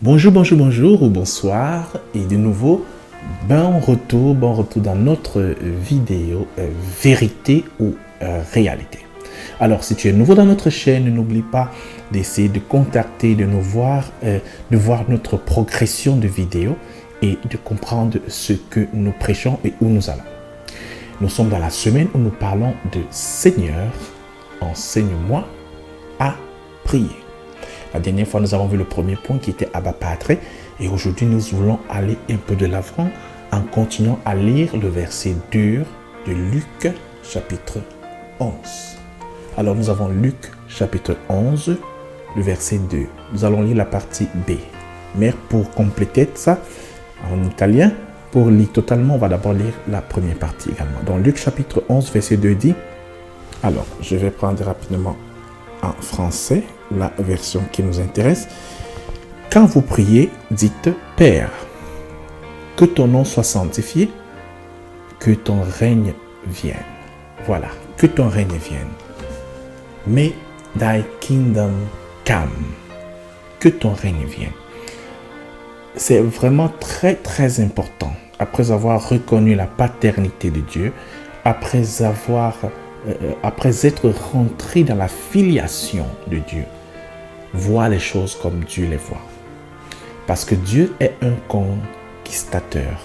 Bonjour, bonjour, bonjour ou bonsoir et de nouveau, bon retour dans notre vidéo vérité ou réalité. Alors, si tu es nouveau dans notre chaîne, n'oublie pas d'essayer de contacter, de voir notre progression de vidéos et de comprendre ce que nous prêchons et où nous allons. Nous sommes dans la semaine où nous parlons de Seigneur, enseigne-moi à prier. La dernière fois, nous avons vu le premier point qui était Abba Patre. Et aujourd'hui, nous voulons aller un peu de l'avant en continuant à lire le verset 2 de Luc chapitre 11. Alors, nous avons Luc chapitre 11, le verset 2. Nous allons lire la partie B. Mais pour compléter ça en italien, pour lire totalement, on va d'abord lire la première partie également. Donc, Luc chapitre 11, verset 2 dit, alors, je vais prendre rapidement en français la version qui nous intéresse. Quand vous priez, dites Père, que ton nom soit sanctifié, que ton règne vienne. Voilà, que ton règne vienne. May thy kingdom come. Que ton règne vienne. C'est vraiment très très important. Après avoir reconnu la paternité de Dieu, après être rentré dans la filiation de Dieu, voir les choses comme Dieu les voit. Parce que Dieu est un conquistateur,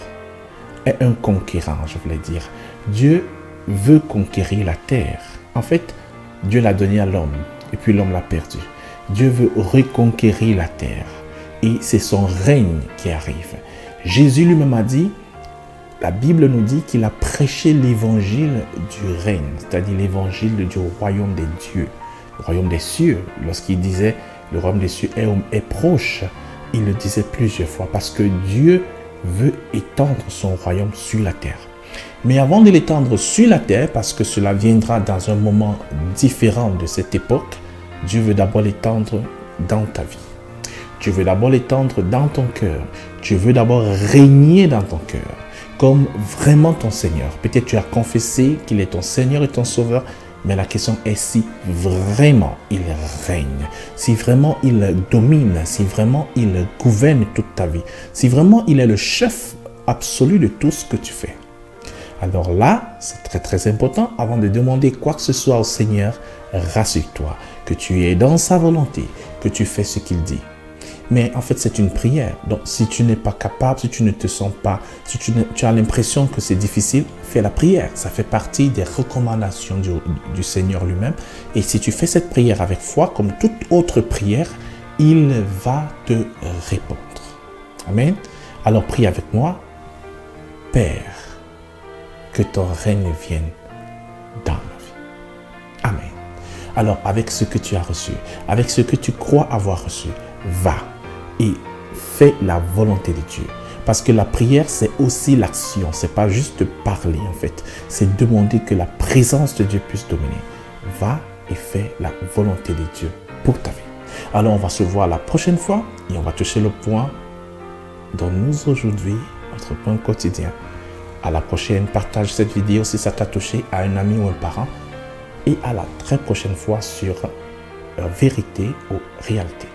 est un conquérant, je voulais dire. Dieu veut conquérir la terre. En fait, Dieu l'a donné à l'homme et puis l'homme l'a perdu. Dieu veut reconquérir la terre et c'est son règne qui arrive. Jésus lui-même a dit, la Bible nous dit qu'il a prêché l'évangile du règne, c'est-à-dire l'évangile du royaume des dieux, le royaume des cieux. Lorsqu'il disait le royaume des cieux est proche, il le disait plusieurs fois parce que Dieu veut étendre son royaume sur la terre. Mais avant de l'étendre sur la terre, parce que cela viendra dans un moment différent de cette époque, Dieu veut d'abord l'étendre dans ta vie. Dieu veut d'abord l'étendre dans ton cœur. Dieu veut d'abord régner dans ton cœur comme vraiment ton Seigneur. Peut-être tu as confessé qu'il est ton Seigneur et ton Sauveur, mais la question est si vraiment il règne, si vraiment il domine, si vraiment il gouverne toute ta vie, si vraiment il est le chef absolu de tout ce que tu fais. Alors là, c'est très très important, avant de demander quoi que ce soit au Seigneur, rassure-toi que tu es dans sa volonté, que tu fais ce qu'il dit. Mais en fait, c'est une prière. Donc, si tu n'es pas capable, si tu ne te sens pas, si tu as l'impression que c'est difficile, fais la prière. Ça fait partie des recommandations du Seigneur lui-même. Et si tu fais cette prière avec foi, comme toute autre prière, il va te répondre. Amen. Alors, prie avec moi. Père, que ton règne vienne dans ma vie. Amen. Alors, avec ce que tu as reçu, avec ce que tu crois avoir reçu, va et fais la volonté de Dieu. Parce que la prière, c'est aussi l'action. C'est pas juste parler, en fait. C'est demander que la présence de Dieu puisse dominer. Va et fais la volonté de Dieu pour ta vie. Alors, on va se voir la prochaine fois et on va toucher le point dont nous aujourd'hui, notre point quotidien. À la prochaine, partage cette vidéo si ça t'a touché à un ami ou un parent. Et à la très prochaine fois sur vérité ou réalité.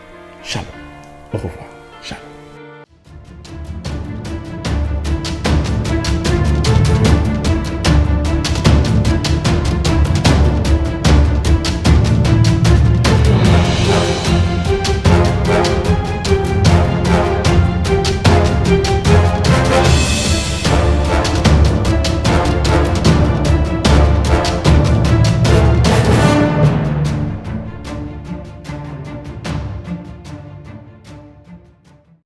Shalom. Au revoir. Shalom.